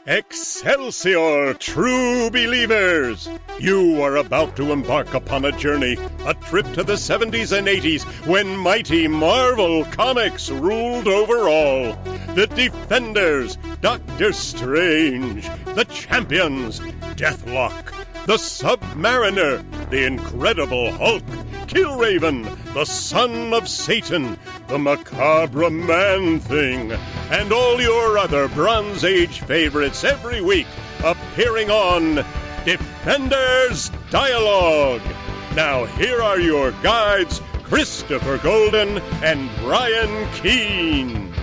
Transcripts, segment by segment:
Excelsior, true believers! You are about to embark upon a journey, a trip to the 70s and 80s when mighty Marvel Comics ruled over all. The Defenders, Doctor Strange, the Champions, Deathlock, the Submariner, the Incredible Hulk, Killraven, the Son of Satan, the Macabre Man-Thing, and all your other Bronze Age favorites every week appearing on Defenders Dialogue. Now here are your guides, Christopher Golden and Brian Keene.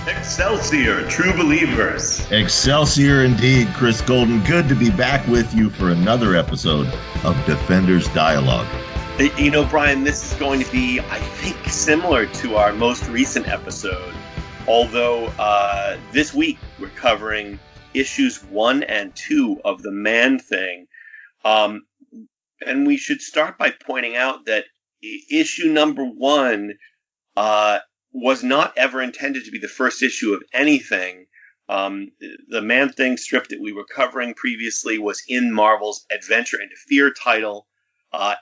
Excelsior, true believers. Excelsior indeed, Chris Golden. Good to be back with you for another episode of Defenders Dialogue. You know, Brian, this is going to be, I think, similar to our most recent episode. Although this week we're covering issues 1 and 2 of the Man-Thing. And we should start by pointing out that issue number 1 was not ever intended to be the first issue of anything. The Man-Thing strip that we were covering previously was in Marvel's Adventure into Fear title.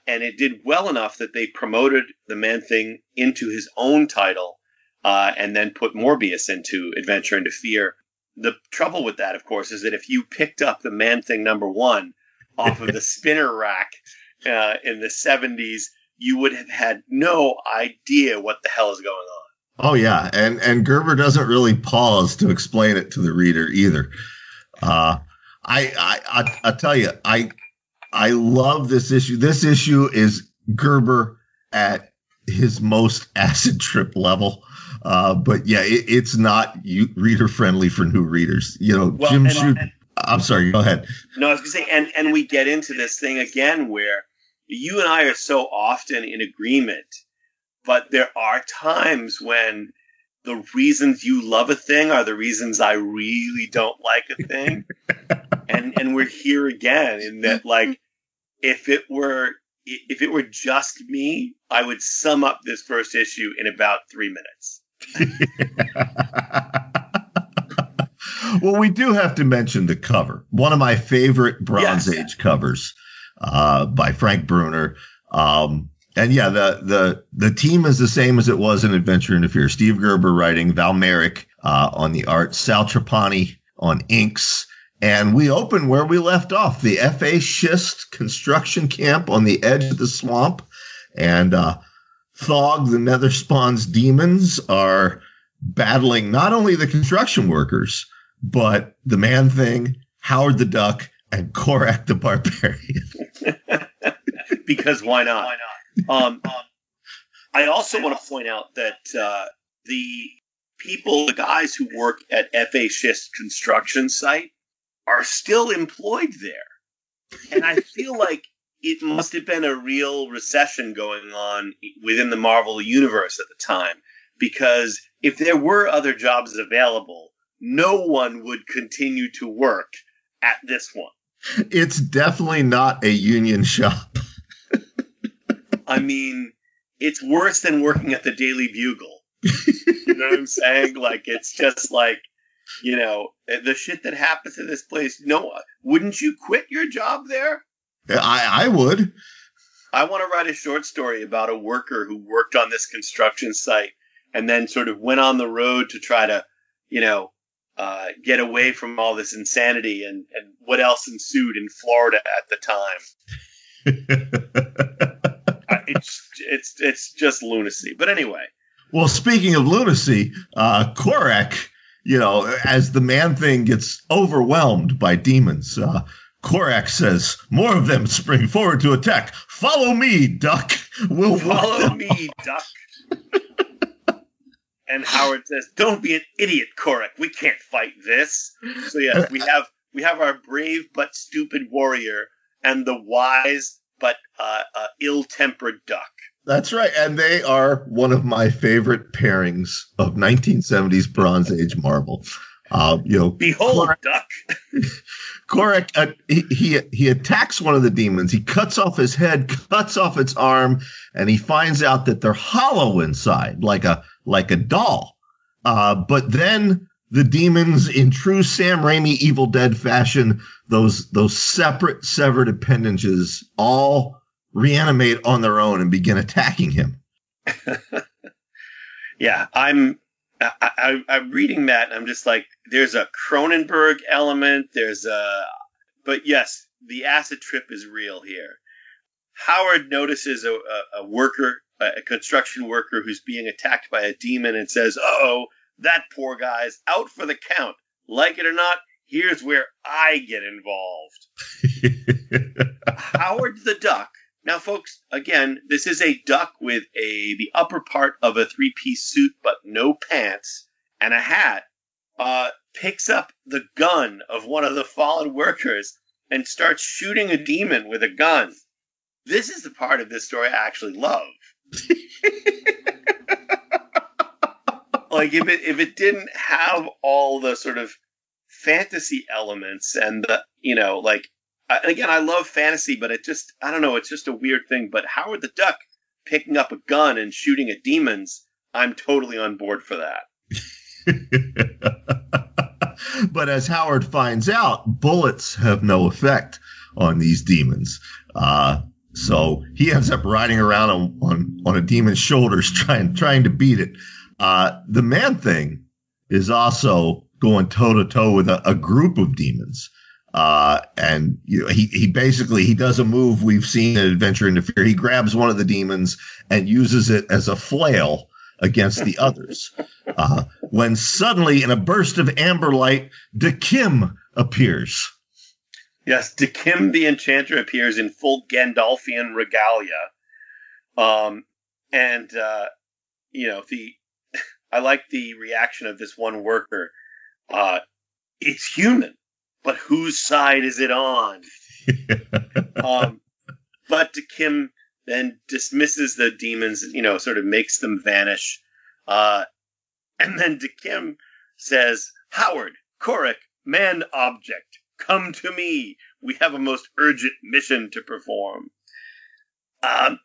And it did well enough that they promoted the Man-Thing into his own title and then put Morbius into Adventure into Fear. The trouble with that, of course, is that if you picked up the Man-Thing number 1 off of the spinner rack in the 70s, you would have had no idea what the hell is going on. Oh, yeah. And Gerber doesn't really pause to explain it to the reader either. I tell you, I love this issue. This issue is Gerber at his most acid trip level. But yeah, it's not reader friendly for new readers. You know, well, Jim Shute. I'm sorry, go ahead. No, I was going to say, and we get into this thing again where you and I are so often in agreement, but there are times when the reasons you love a thing are the reasons I really don't like a thing. and we're here again in that, like, if it were just me, I would sum up this first issue in about 3 minutes. Well, we do have to mention the cover. One of my favorite Bronze Age covers by Frank Bruner. And yeah, the team is the same as it was in Adventure into Fear. Steve Gerber writing, Val Merrick on the art, Sal Trapani on inks. And we open where we left off, the F.A. Schist construction camp on the edge of the swamp. And Thog, the Nether Spawn's demons, are battling not only the construction workers, but the Man-Thing, Howard the Duck, and Korak the Barbarian. Because why not? I also want to point out that the guys who work at F.A. Schist construction site, are still employed there. And I feel like it must have been a real recession going on within the Marvel universe at the time. Because if there were other jobs available, no one would continue to work at this one. It's definitely not a union shop. I mean, it's worse than working at the Daily Bugle. You know what I'm saying? Like, it's just like, you know, the shit that happens to this place. No, wouldn't you quit your job there? I would. I want to write a short story about a worker who worked on this construction site and then sort of went on the road to try to, you know, get away from all this insanity and what else ensued in Florida at the time. It's just lunacy. But anyway. Well, speaking of lunacy, Korak, you know, as the Man-Thing gets overwhelmed by demons, Korak says, more of them spring forward to attack. Follow me, Duck. We'll follow me, Duck. And Howard says, don't be an idiot, Korak. We can't fight this. So yes, we have our brave but stupid warrior and the wise but ill-tempered Duck. That's right, and they are one of my favorite pairings of 1970s Bronze Age Marvel. You know, behold, Korak, Duck. Korak, he attacks one of the demons. He cuts off his head, cuts off its arm, and he finds out that they're hollow inside, like a doll. But then the demons in true Sam Raimi Evil Dead fashion, those separate severed appendages all reanimate on their own and begin attacking him. Yeah, I'm reading that and I'm just like, there's a Cronenberg element. But yes, the acid trip is real here. Howard notices a worker, a construction worker who's being attacked by a demon and says, "Uh-oh, that poor guy's out for the count. Like it or not, here's where I get involved." Howard the Duck. Now, folks, again, this is a duck with the upper part of a three-piece suit but no pants and a hat, picks up the gun of one of the fallen workers and starts shooting a demon with a gun. This is the part of this story I actually love. Like, if it didn't have all the sort of fantasy elements and the, again, I love fantasy, but it just, I don't know, it's just a weird thing. But Howard the Duck picking up a gun and shooting at demons, I'm totally on board for that. But as Howard finds out, bullets have no effect on these demons. So he ends up riding around on a demon's shoulders trying to beat it. The Man-Thing is also going toe-to-toe with a group of demons. And he basically does a move we've seen in Adventure into Fear. He grabs one of the demons and uses it as a flail against the others. When suddenly, in a burst of amber light, Kim appears. Yes, Kim the Enchanter appears in full Gandalfian regalia. I like the reaction of this one worker. It's human, but whose side is it on? But Kim then dismisses the demons, sort of makes them vanish. And then Kim says, "Howard, Korik, man object, come to me. We have a most urgent mission to perform." And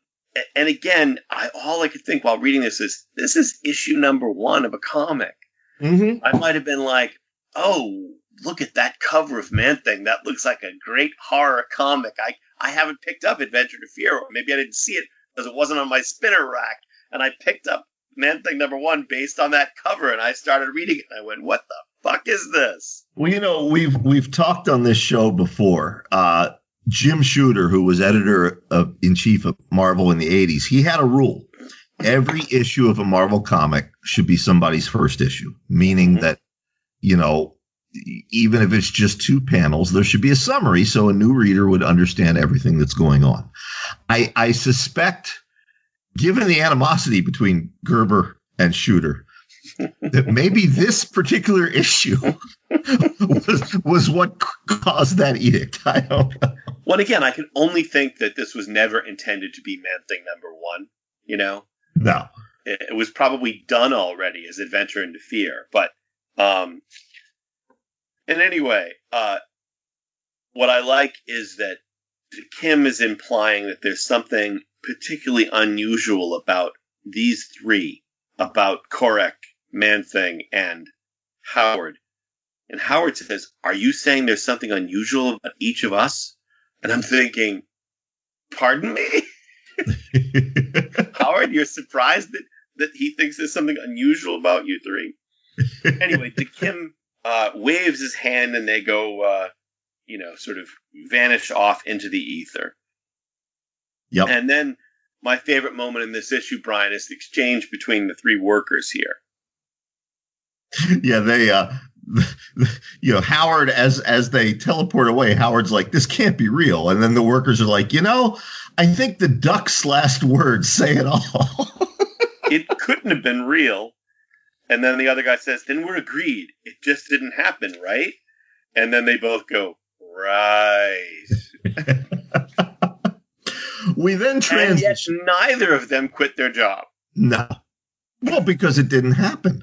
again, all I could think while reading this is issue number 1 of a comic. Mm-hmm. I might have been like, "Oh, look at that cover of Man-Thing. That looks like a great horror comic. I haven't picked up Adventure to Fear, or maybe I didn't see it because it wasn't on my spinner rack. And I picked up Man-Thing number 1 based on that cover, and I started reading it, and I went, what the fuck is this?" Well, we've talked on this show before. Jim Shooter, who was editor-in-chief of Marvel in the 80s, he had a rule. Every issue of a Marvel comic should be somebody's first issue, meaning that, even if it's just 2 panels, there should be a summary so a new reader would understand everything that's going on. I suspect, given the animosity between Gerber and Shooter, that maybe this particular issue was what caused that edict. I don't know. Well, again, I can only think that this was never intended to be Man-Thing number 1, No. It was probably done already as Adventure into Fear. But, and anyway, what I like is that Kim is implying that there's something particularly unusual about these 3, about Korik, Man-Thing, and Howard. And Howard says, "Are you saying there's something unusual about each of us?" And I'm thinking, pardon me? Howard, you're surprised that he thinks there's something unusual about you 3? Anyway, Kim waves his hand and they go, sort of vanish off into the ether. Yep. And then my favorite moment in this issue, Brian, is the exchange between the 3 workers here. Yeah, they, Howard, as they teleport away, Howard's like, "This can't be real." And then the workers are like, "I think the duck's last words say it all." It couldn't have been real. And then the other guy says, "Then we're agreed. It just didn't happen, right?" And then they both go, "Right." We then transition. And yet neither of them quit their job. No. Well, because it didn't happen.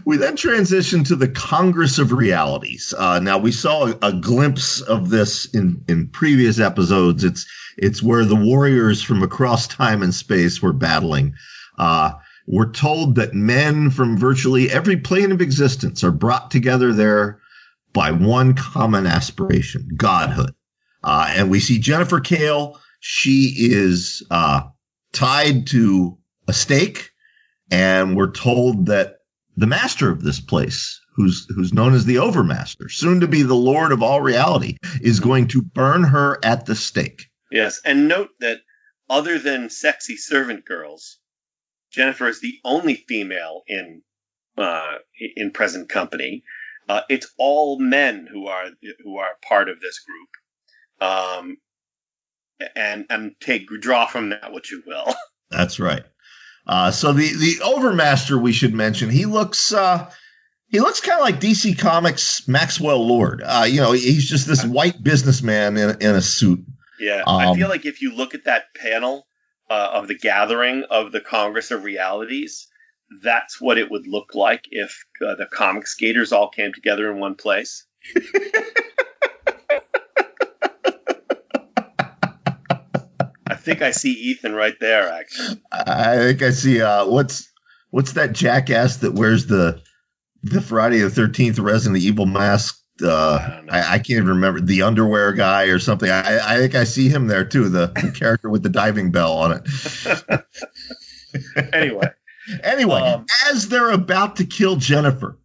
We then transition to the Congress of Realities. Now, we saw a glimpse of this in previous episodes. It's where the warriors from across time and space were battling. we're told that men from virtually every plane of existence are brought together there by one common aspiration, godhood. And we see Jennifer Kale. She is tied to a stake, and we're told that the master of this place, who's known as the Overmaster, soon to be the Lord of all reality, is going to burn her at the stake. Yes, and note that other than sexy servant girls, Jennifer is the only female in present company. It's all men who are part of this group, and draw from that what you will. That's right. So the Overmaster, we should mention, he looks kind of like DC Comics Maxwell Lord. He's just this white businessman in a suit. Yeah, I feel like if you look at that panel of the gathering of the Congress of Realities, that's what it would look like if the comic skaters all came together in one place. I think I see Ethan right there, actually. I think I see what's that jackass that wears the Friday the 13th Resident Evil mask? I can't even remember, the underwear guy or something. I think I see him there too, the character with the diving bell on it. Anyway, as they're about to kill Jennifer,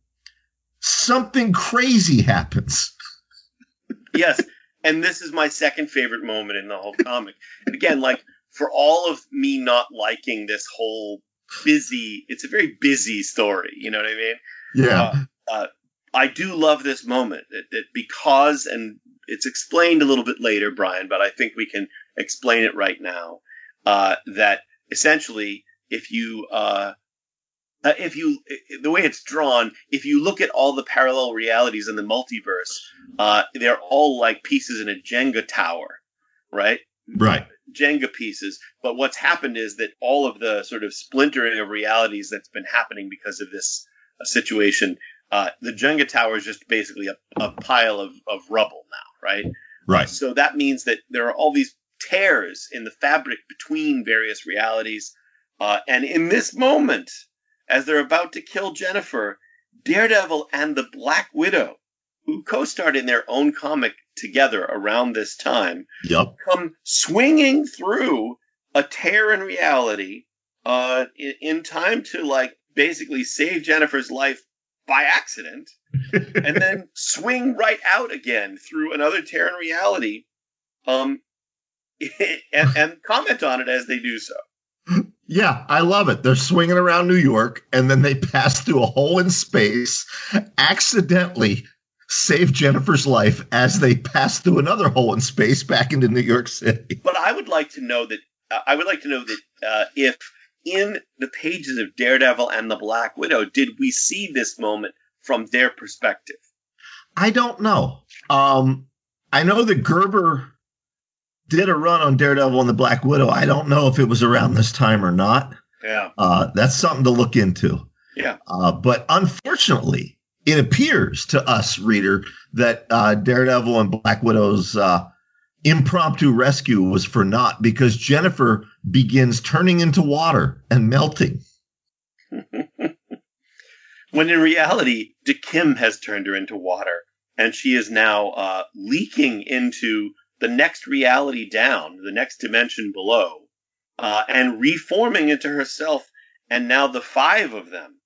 something crazy happens. Yes, and this is my second favorite moment in the whole comic. And again, like, for all of me not liking this whole it's a very busy story, you know what I mean? Yeah. I do love this moment that because, and it's explained a little bit later, Brian, but I think we can explain it right now, that essentially if you the way it's drawn, if you look at all the parallel realities in the multiverse, they're all like pieces in a Jenga tower, right? Right. Jenga pieces. But what's happened is that all of the sort of splintering of realities that's been happening because of this situation, the Jenga tower is just basically a pile of rubble now, right? Right. So that means that there are all these tears in the fabric between various realities. And in this moment, as they're about to kill Jennifer, Daredevil and the Black Widow, who co-starred in their own comic together around this time, come swinging through a tear in reality in time to, like, basically save Jennifer's life by accident, and then swing right out again through another tear in reality, and comment on it as they do so. Yeah, I love it. They're swinging around New York, and then they pass through a hole in space, accidentally save Jennifer's life as they pass through another hole in space back into New York City. But I would like to know that if in the pages of Daredevil and the Black Widow, did we see this moment from their perspective? I don't know. I know that Gerber did a run on Daredevil and the Black Widow. I don't know if it was around this time or not. Yeah. That's something to look into. Yeah. But unfortunately, it appears to us, reader, that Daredevil and Black Widow's impromptu rescue was for naught, because Jennifer begins turning into water and melting. When in reality, DeKim has turned her into water, and she is now leaking into the next reality down, the next dimension below, and reforming into herself. And now the five of them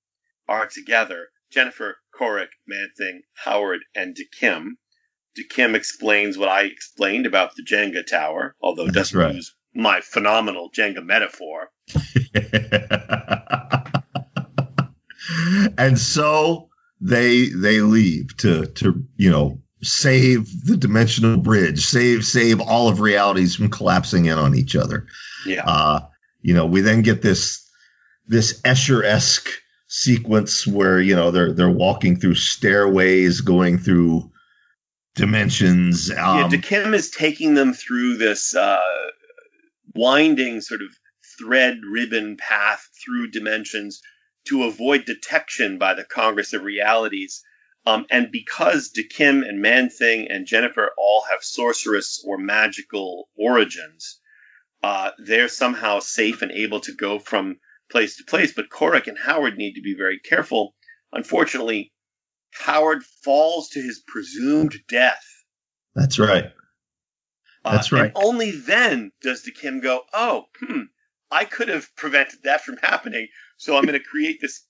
are together: Jennifer, Korik, Man-Thing, Howard, and DeKim. DeKim explains what I explained about the Jenga tower, although it doesn't use my phenomenal Jenga metaphor. And so they leave to save the dimensional bridge, save all of realities from collapsing in on each other. Yeah. We then get this Escher-esque sequence where they're walking through stairways, going through dimensions. DeKim is taking them through this winding sort of thread ribbon path through dimensions to avoid detection by the Congress of Realities. And because DeKim and Man-Thing and Jennifer all have sorceress or magical origins, they're somehow safe and able to go from place to place, but Korik and Howard need to be very careful. Unfortunately, Howard falls to his presumed death. That's right. That's right. And only then does DeKim go, I could have prevented that from happening, so I'm going to create this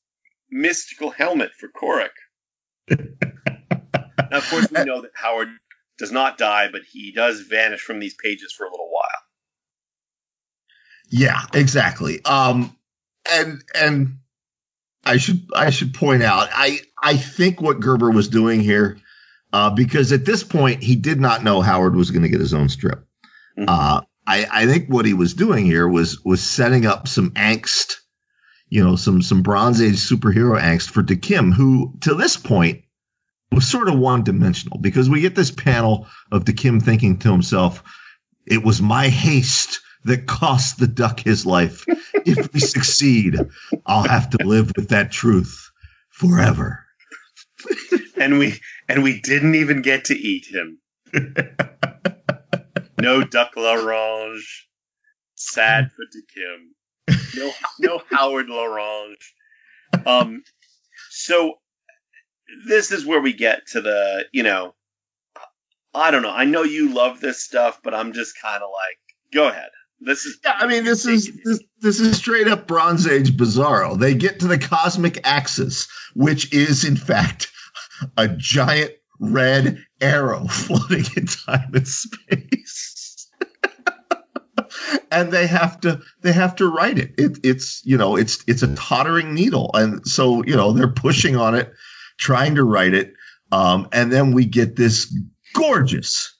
mystical helmet for Korik. Now, of course, we know that Howard does not die, but he does vanish from these pages for a little while. Yeah, exactly. And I should point out, I think what Gerber was doing here, because at this point he did not know Howard was going to get his own strip. Mm-hmm. I think what he was doing here was setting up some angst, some Bronze Age superhero angst for DeKim, who to this point was sort of one-dimensional, because we get this panel of DeKim thinking to himself, "It was my haste that cost the duck his life. If we succeed, I'll have to live with that truth forever." And we didn't even get to eat him. No duck l'orange. Sad for DeKim. No Howard l'orange. So this is where we get to the, I don't know. I know you love this stuff, but I'm just kind of like, go ahead. This is straight up Bronze Age Bizarro. They get to the cosmic axis, which is in fact a giant red arrow floating in time and space. And they have to write it. It's a tottering needle. And so, they're pushing on it, trying to write it. And then we get this gorgeous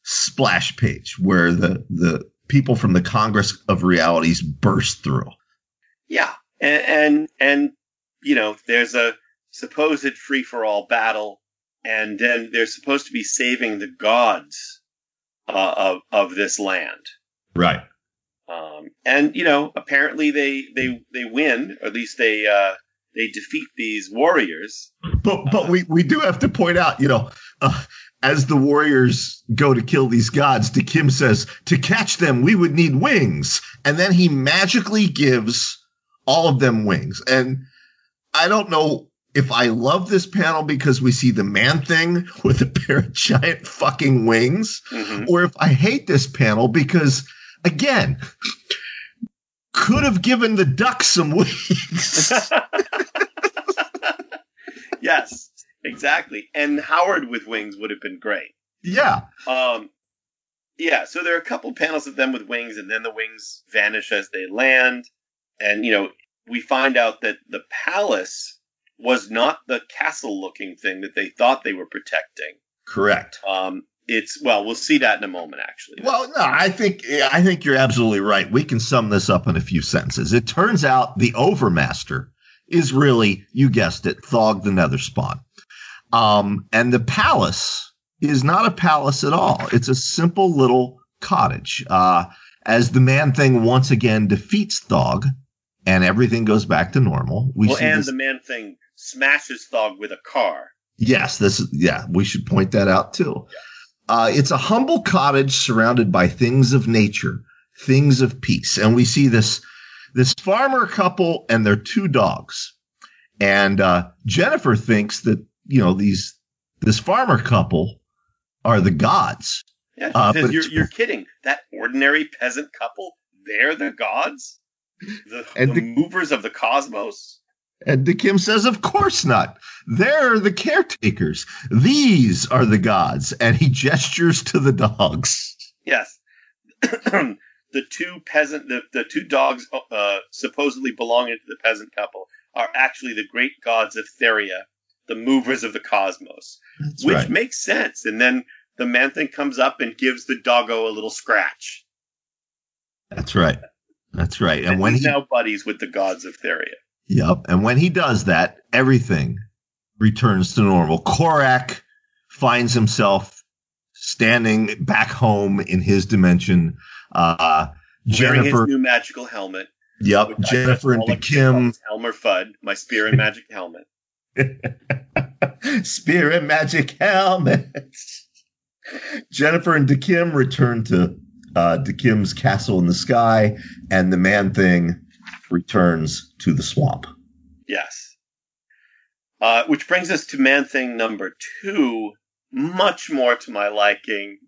splash page where the people from the Congress of Realities burst through. Yeah. And there's a supposed free-for-all battle, and then they're supposed to be saving the gods of this land. Right. And apparently they win, or at least they defeat these warriors. But we do have to point out, as the warriors go to kill these gods, DeKim says, "To catch them, we would need wings." And then he magically gives all of them wings. And I don't know if I love this panel because we see the Man-Thing with a pair of giant fucking wings, or if I hate this panel because, again, could have given the duck some wings. Yes. Exactly. And Howard with wings would have been great. Yeah. So there are a couple panels of them with wings, and then the wings vanish as they land. And, we find out that the palace was not the castle-looking thing that they thought they were protecting. Correct. We'll see that in a moment, actually. Well, no, I think you're absolutely right. We can sum this up in a few sentences. It turns out the Overmaster is really, you guessed it, Thog the Netherspawn. And the palace is not a palace at all. It's a simple little cottage. As the Man-Thing once again defeats Thog and everything goes back to normal. The Man-Thing smashes Thog with a car. Yes, we should point that out too. Yeah. It's a humble cottage surrounded by things of nature, things of peace. And we see this farmer couple and their two dogs. And Jennifer thinks that, this farmer couple are the gods. Yeah, but you're kidding. That ordinary peasant couple, they're the gods? The movers of the cosmos? And DeKim says, of course not. They're the caretakers. These are the gods. And he gestures to the dogs. Yes. The two dogs supposedly belonging to the peasant couple are actually the great gods of Theria, the movers of the cosmos. That's which right. Makes sense. And then the Man-Thing comes up and gives the doggo a little scratch. That's right. That's right. And when he's now buddies with the gods of Theria. Yep. And when he does that, everything returns to normal. Korak finds himself standing back home in his dimension. Wearing his new magical helmet. Yep. Jennifer and DeKim. Elmer Fudd, my spear and magic helmet. Spear and magic helmet. Jennifer and DeKim return to DeKim's castle in the sky, and the Man-Thing returns to the swamp. Yes. Which brings us to Man-Thing number 2, much more to my liking,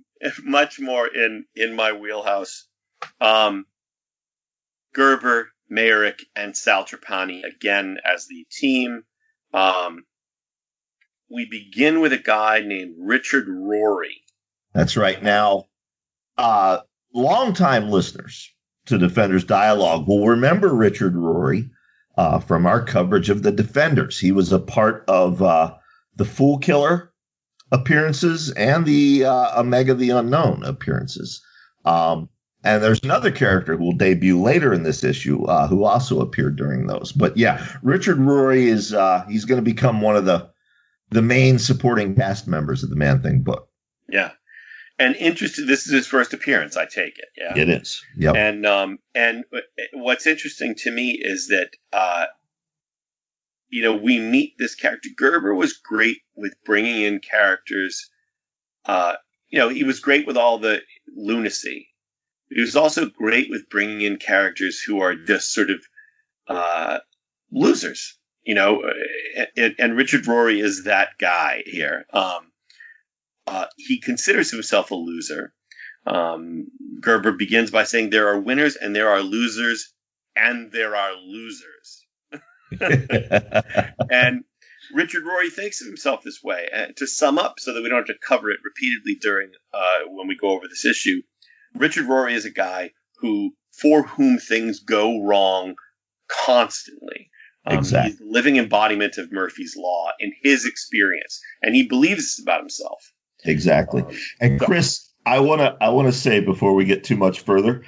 much more in my wheelhouse. Gerber, Mayrick, and Sal Trapani again as the team. We begin with a guy named Richard Rory. That's right. Now, longtime listeners to Defenders Dialogue will remember Richard Rory from our coverage of the Defenders. He was a part of the Fool Killer appearances and the Omega the Unknown appearances. And there's another character who will debut later in this issue who also appeared during those. But yeah, Richard Rory is he's going to become one of the main supporting cast members of the Man-Thing book. Yeah. And interesting, this is his first appearance, I take it. Yeah, it is. Yep. And what's interesting to me is that we meet this character. Gerber was great with bringing in characters. He was great with all the lunacy. He was also great with bringing in characters who are just sort of losers. And Richard Rory is that guy here. He considers himself a loser. Gerber begins by saying there are winners and there are losers and there are losers. And Richard Rory thinks of himself this way. And to sum up, so that we don't have to cover it repeatedly during when we go over this issue, Richard Rory is a guy for whom things go wrong constantly. Exactly. He's the living embodiment of Murphy's Law in his experience, and he believes this about himself. Exactly. And Chris, I want to say before we get too much further,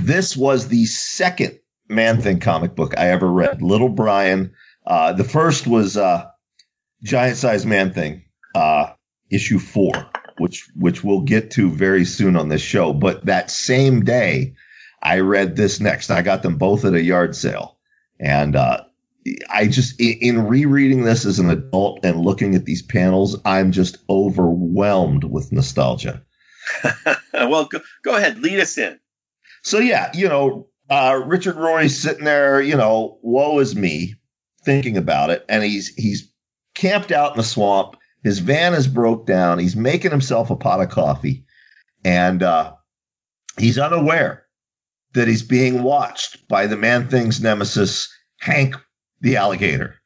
this was the second Man-Thing comic book I ever read. Little Brian. The first was Giant Size Man-Thing, issue 4, which we'll get to very soon on this show. But that same day, I read this next. I got them both at a yard sale, and I just, in rereading this as an adult and looking at these panels, I'm just overwhelmed with nostalgia. Well, go ahead. Lead us in. So, yeah, Richard Rory's sitting there, woe is me, thinking about it. And he's camped out in the swamp. His van is broke down. He's making himself a pot of coffee. And he's unaware that he's being watched by the Man-Thing's nemesis, Hank the alligator.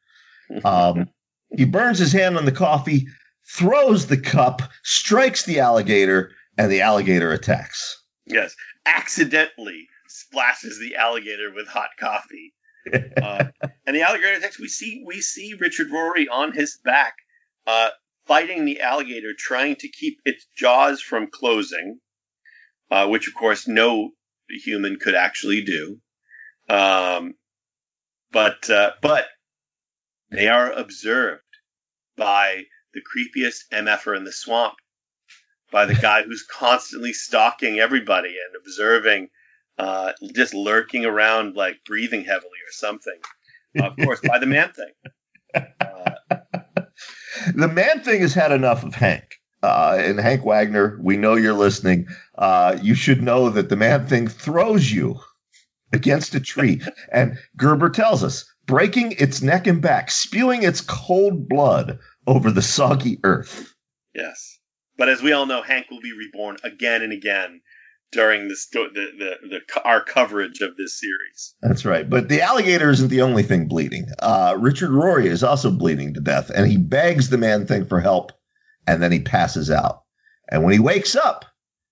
He burns his hand on the coffee, throws the cup, strikes the alligator, and the alligator attacks. Yes, accidentally splashes the alligator with hot coffee. And the alligator attacks. We see Richard Rory on his back, fighting the alligator, trying to keep its jaws from closing, which of course no human could actually do. But they are observed by the creepiest MFer in the swamp, by the guy who's constantly stalking everybody and observing, just lurking around, like breathing heavily or something. Of course, by the Man-Thing. The Man-Thing has had enough of Hank. And Hank Wagner, we know you're listening. You should know that the Man-Thing throws you against a tree. And Gerber tells us, breaking its neck and back, spewing its cold blood over the soggy earth. Yes. But as we all know, Hank will be reborn again and again during our coverage of this series. That's right. But the alligator isn't the only thing bleeding. Richard Rory is also bleeding to death, and he begs the Man-Thing for help, and then he passes out. And when he wakes up,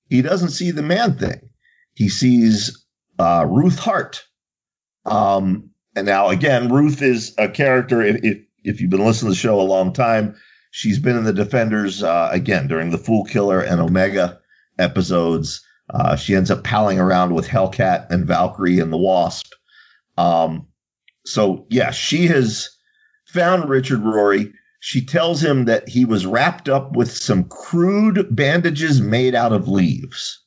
he doesn't see the Man-Thing. He sees Ruth Hart. And now, again, Ruth is a character, if you've been listening to the show a long time, she's been in the Defenders, again, during the Fool Killer and Omega episodes. She ends up palling around with Hellcat and Valkyrie and the Wasp. So, yeah, she has found Richard Rory. She tells him that he was wrapped up with some crude bandages made out of leaves.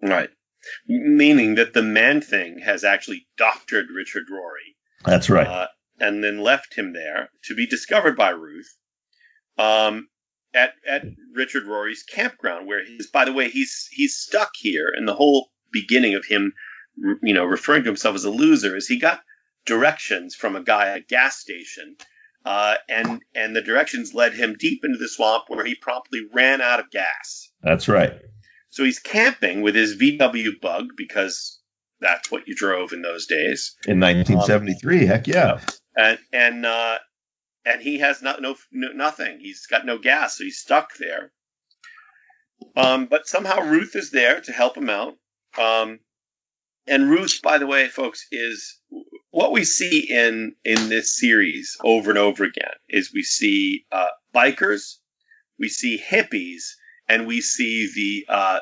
Right. Meaning that the Man-Thing has actually doctored Richard Rory. That's right. And then left him there to be discovered by Ruth at Richard Rory's campground, where by the way, he's stuck here, and the whole beginning of him referring to himself as a loser, is he got directions from a guy at a gas station, and the directions led him deep into the swamp where he promptly ran out of gas. That's right. So he's camping with his VW Bug because that's what you drove in those days. In 1973, heck yeah. And he has nothing. He's got no gas, so he's stuck there. But somehow Ruth is there to help him out. And Ruth, by the way, folks, is what we see in this series over and over again. Is we see bikers, we see hippies, and we see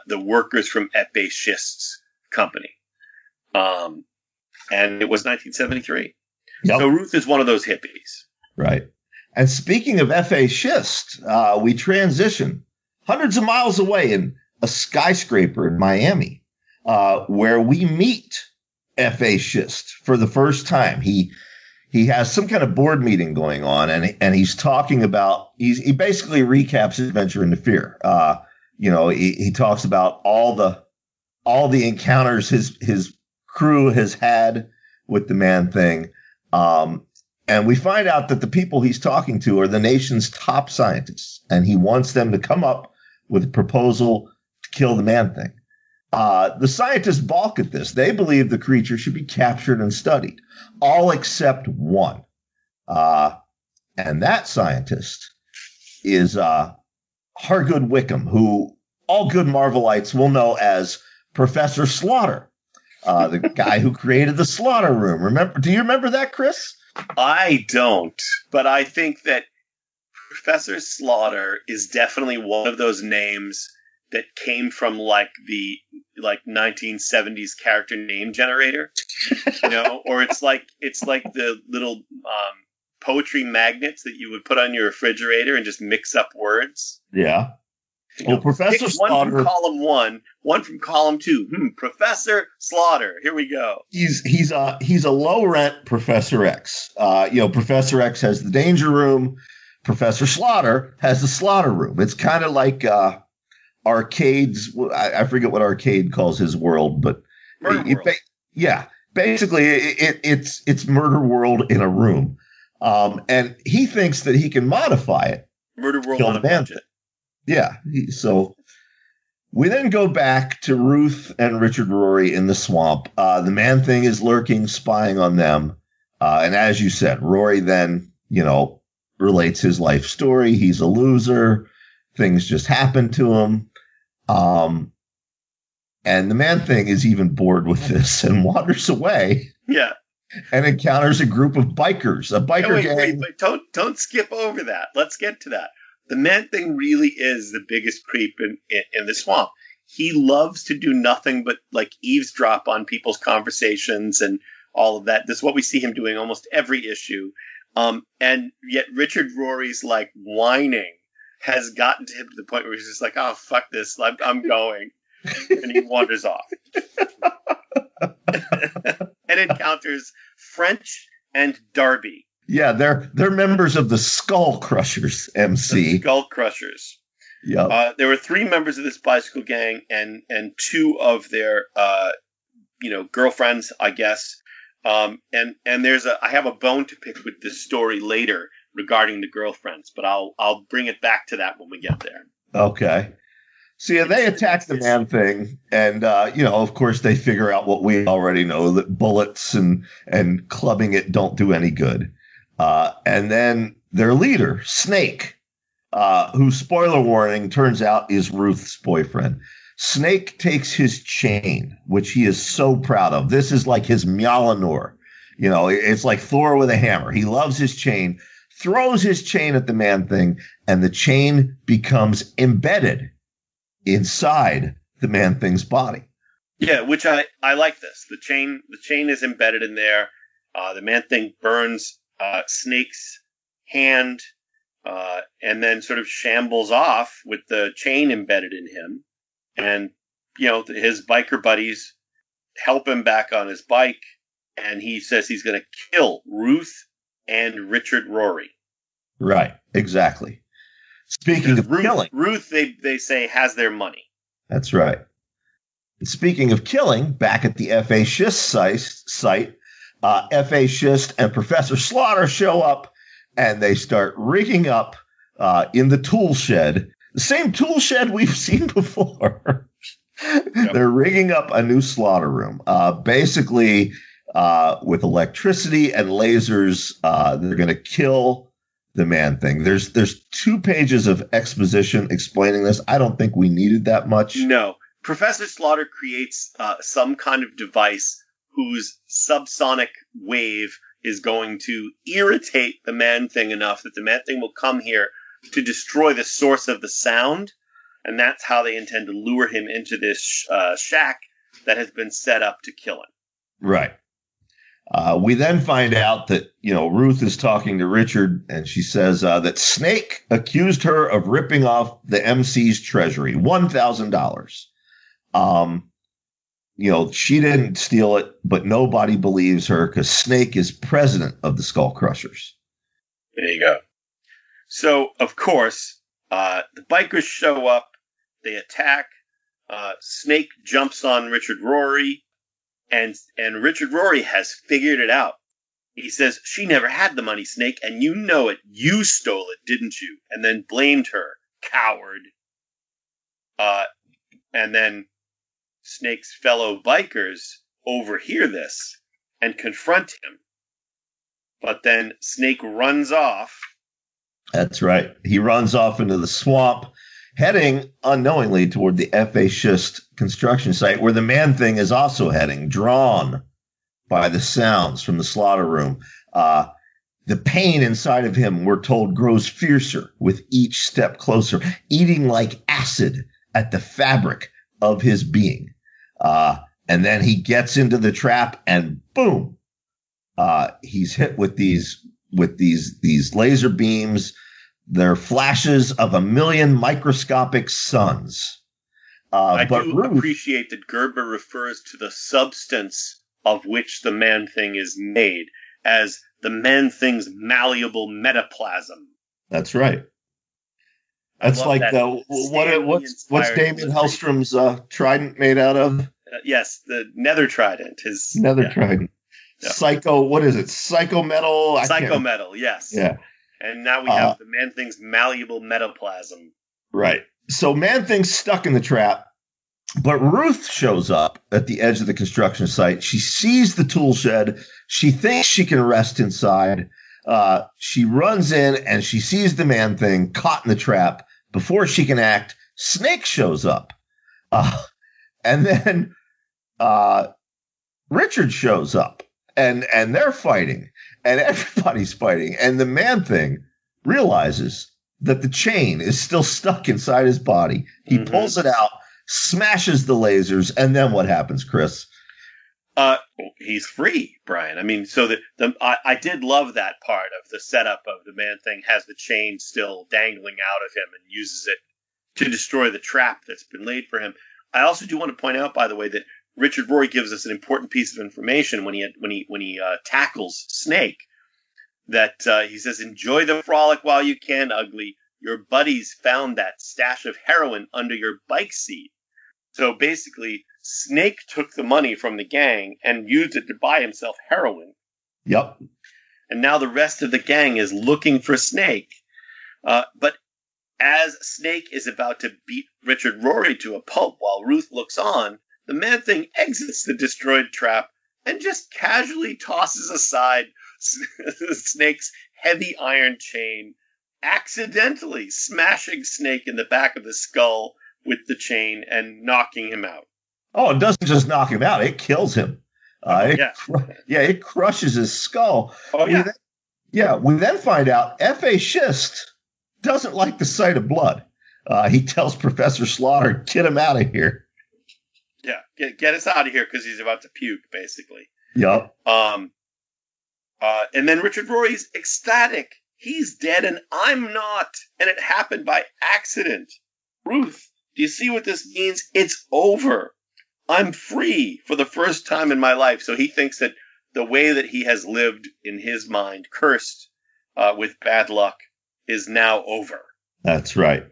the workers from Schist's company. And it was 1973. Yep. So Ruth is one of those hippies. Right. And speaking of F.A. Schist, we transition hundreds of miles away in a skyscraper in Miami, where we meet F.A. Schist for the first time. He has some kind of board meeting going on, and he's talking about he basically recaps his venture into fear. He talks about all the encounters his crew has had with the Man-Thing. And we find out that the people he's talking to are the nation's top scientists, and he wants them to come up with a proposal to kill the Man-Thing. The scientists balk at this. They believe the creature should be captured and studied, all except one. And that scientist is Hargood Wickham, who all good Marvelites will know as Professor Slaughter, the guy who created the Slaughter Room. Do you remember that, Chris? I don't, but I think that Professor Slaughter is definitely one of those names that came from the 1970s character name generator, or it's like the little poetry magnets that you would put on your refrigerator and just mix up words. Yeah. Well, Professor Slaughter, one from column 1, one from column 2. Professor Slaughter. Here we go. He's a low rent Professor X. Professor X has the danger room. Professor Slaughter has the slaughter room. It's kind of like arcades. I forget what Arcade calls his world, but basically it's Murder World in a room. And he thinks that he can modify it. Murder World on a budget. Yeah. So we then go back to Ruth and Richard Rory in the swamp. The Man-Thing is lurking, spying on them. And as you said, Rory then, relates his life story. He's a loser. Things just happen to him. And the Man-Thing is even bored with this and wanders away. Yeah. And encounters a group of bikers, a biker gang. Wait, don't skip over that. Let's get to that. The Man-Thing really is the biggest creep in the swamp. He loves to do nothing but eavesdrop on people's conversations and all of that. This is what we see him doing almost every issue. And yet Richard Rory's whining has gotten to him to the point where he's just like, oh, fuck this. I'm going. And he wanders off. And encounters French and Darby. Yeah, they're members of the Skull Crushers, MC. The Skull Crushers. Yeah. There were 3 members of this bicycle gang and 2 of their girlfriends, I guess. And I have a bone to pick with this story later regarding the girlfriends, but I'll bring it back to that when we get there. Okay. So yeah, they attack the Man-Thing, and of course they figure out what we already know, that bullets and clubbing it don't do any good. And then their leader, Snake, who, spoiler warning, turns out is Ruth's boyfriend. Snake takes his chain, which he is so proud of. This is like his Mjolnir. It's like Thor with a hammer. He loves his chain, throws his chain at the Man-Thing, and the chain becomes embedded inside the Man-Thing's body. Yeah, which I like this. The chain is embedded in there. The Man-Thing burns Snake's hand, and then sort of shambles off with the chain embedded in him. And, his biker buddies help him back on his bike, and he says he's going to kill Ruth and Richard Rory. Right, exactly. Speaking of killing. Ruth, they say, has their money. That's right. Speaking of killing, back at the F.A. Schist site, F.A. Schist and Professor Slaughter show up, and they start rigging up in the tool shed, the same tool shed we've seen before. Yep. They're rigging up a new slaughter room, basically with electricity and lasers. They're going to kill the Man-Thing. There's 2 pages of exposition explaining this. I don't think we needed that much. No. Professor Slaughter creates some kind of device whose subsonic wave is going to irritate the Man-Thing enough that the Man-Thing will come here to destroy the source of the sound, and that's how they intend to lure him into this shack that has been set up to kill him. Right. We then find out that, Ruth is talking to Richard, and she says that Snake accused her of ripping off the MC's treasury, $1,000. She didn't steal it, but nobody believes her because Snake is president of the Skull Crushers. There you go. So, of course, the bikers show up, they attack, Snake jumps on Richard Rory, and Richard Rory has figured it out. He says, "She never had the money, Snake, and you know it. You stole it, didn't you?" And then blamed her. Coward. And then Snake's fellow bikers overhear this and confront him. But then Snake runs off. That's right. He runs off into the swamp, heading unknowingly toward the F.A. Schist construction site, where the Man-Thing is also heading, drawn by the sounds from the slaughter room. The pain inside of him, we're told, grows fiercer with each step closer, eating like acid at the fabric of his being. And then he gets into the trap, and boom, he's hit with these laser beams. They're flashes of a million microscopic suns. I do appreciate that Gerber refers to the substance of which the Man-Thing is made as the Man-Thing's malleable metaplasm. That's right. That's like what's Damien Hellstrom's trident made out of? Yes, the nether trident. Trident. Yeah. What is it? Psychometal? Psychometal, yes. Yeah. And now we have the Man-Thing's malleable metaplasm. Right. So Man-Thing's stuck in the trap, but Ruth shows up at the edge of the construction site. She sees the tool shed. She thinks she can rest inside. She runs in, and she sees the Man-Thing caught in the trap. Before she can act, Snake shows up. And then Richard shows up, and they're fighting. And everybody's fighting. And the Man-Thing realizes that the chain is still stuck inside his body. He pulls it out, smashes the lasers, and then what happens, Chris? He's free, Brian. I mean, so I did love that part of the setup of the Man-Thing has the chain still dangling out of him and uses it to destroy the trap that's been laid for him. I also do want to point out, by the way, that Richard Rory gives us an important piece of information when he tackles Snake. That he says, "Enjoy the frolic while you can, Ugly. Your buddies found that stash of heroin under your bike seat." So basically, Snake took the money from the gang and used it to buy himself heroin. Yep. And now the rest of the gang is looking for Snake. But as Snake is about to beat Richard Rory to a pulp while Ruth looks on, the Man-Thing exits the destroyed trap and just casually tosses aside Snake's heavy iron chain, accidentally smashing Snake in the back of the skull with the chain and knocking him out. Oh, it doesn't just knock him out. It kills him. It crushes his skull. Oh, yeah. We then find out F.A. Schist doesn't like the sight of blood. He tells Professor Slaughter, "Get him out of here." Yeah, get us out of here because he's about to puke, basically. Yep. And then Richard Rory's ecstatic. He's dead and I'm not. And it happened by accident. Ruth, do you see what this means? It's over. I'm free for the first time in my life. So he thinks that the way that he has lived in his mind, cursed with bad luck, is now over. That's right.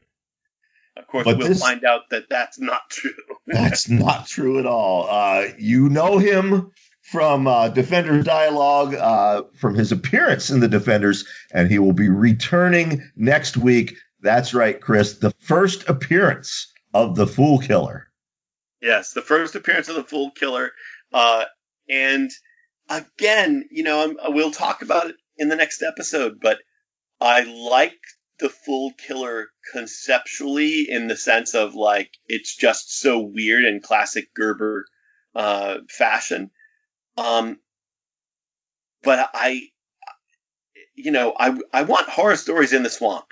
Of course, we'll find out that that's not true. That's not true at all. You know him from Defenders Dialogue, from his appearance in the Defenders, and he will be returning next week. That's right, Chris. The first appearance of the Fool Killer. Yes, the first appearance of the Fool Killer. And again, we'll talk about it in the next episode, but I like the Fool Killer conceptually in the sense of like it's just so weird in classic Gerber fashion. But I want horror stories in the swamp.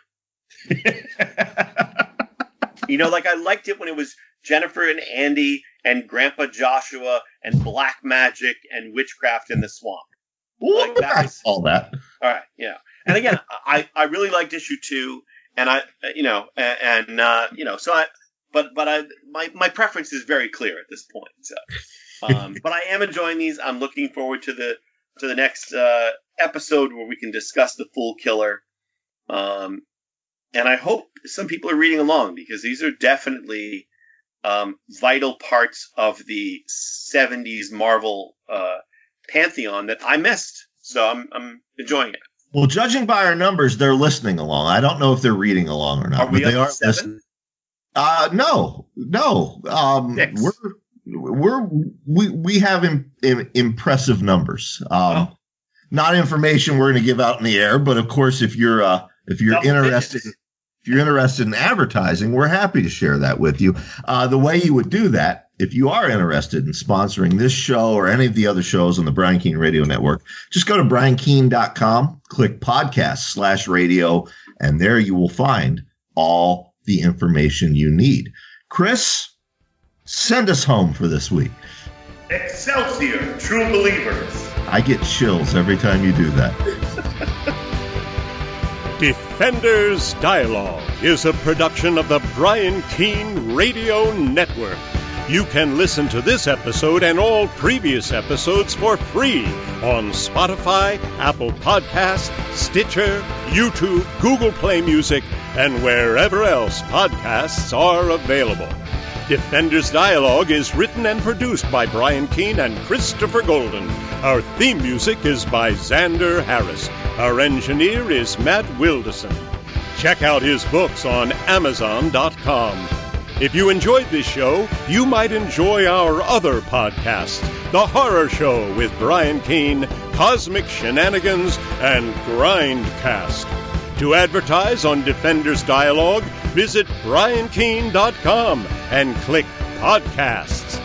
Like I liked it when it was Jennifer and Andy and Grandpa Joshua and black magic and witchcraft in the swamp. Like that was, all that. All right, yeah. And again, I really liked issue 2, and my preference is very clear at this point. So, but I am enjoying these. I'm looking forward to the next episode where we can discuss the Fool Killer. And I hope some people are reading along because these are definitely vital parts of the 70s Marvel pantheon that I missed. So I'm enjoying it. Well, judging by our numbers, they're listening along. I don't know if they're reading along or not, but they are listening. No. We have impressive numbers. Not information we're going to give out in the air, but of course, if you're interested. If you're interested in advertising, we're happy to share that with you. The way you would do that, if you are interested in sponsoring this show or any of the other shows on the Brian Keene Radio Network, just go to briankeene.com, click podcast/radio, and there you will find all the information you need. Chris, send us home for this week. Excelsior, true believers. I get chills every time you do that. Defenders Dialogue is a production of the Brian Keene Radio Network. You can listen to this episode and all previous episodes for free on Spotify, Apple Podcasts, Stitcher, YouTube, Google Play Music, and wherever else podcasts are available. Defenders Dialogue is written and produced by Brian Keene and Christopher Golden. Our theme music is by Xander Harris. Our engineer is Matt Wilderson. Check out his books on Amazon.com. If you enjoyed this show, you might enjoy our other podcasts, The Horror Show with Brian Keene, Cosmic Shenanigans, and Grindcast. To advertise on Defenders Dialogue, visit briankeene.com and click Podcasts.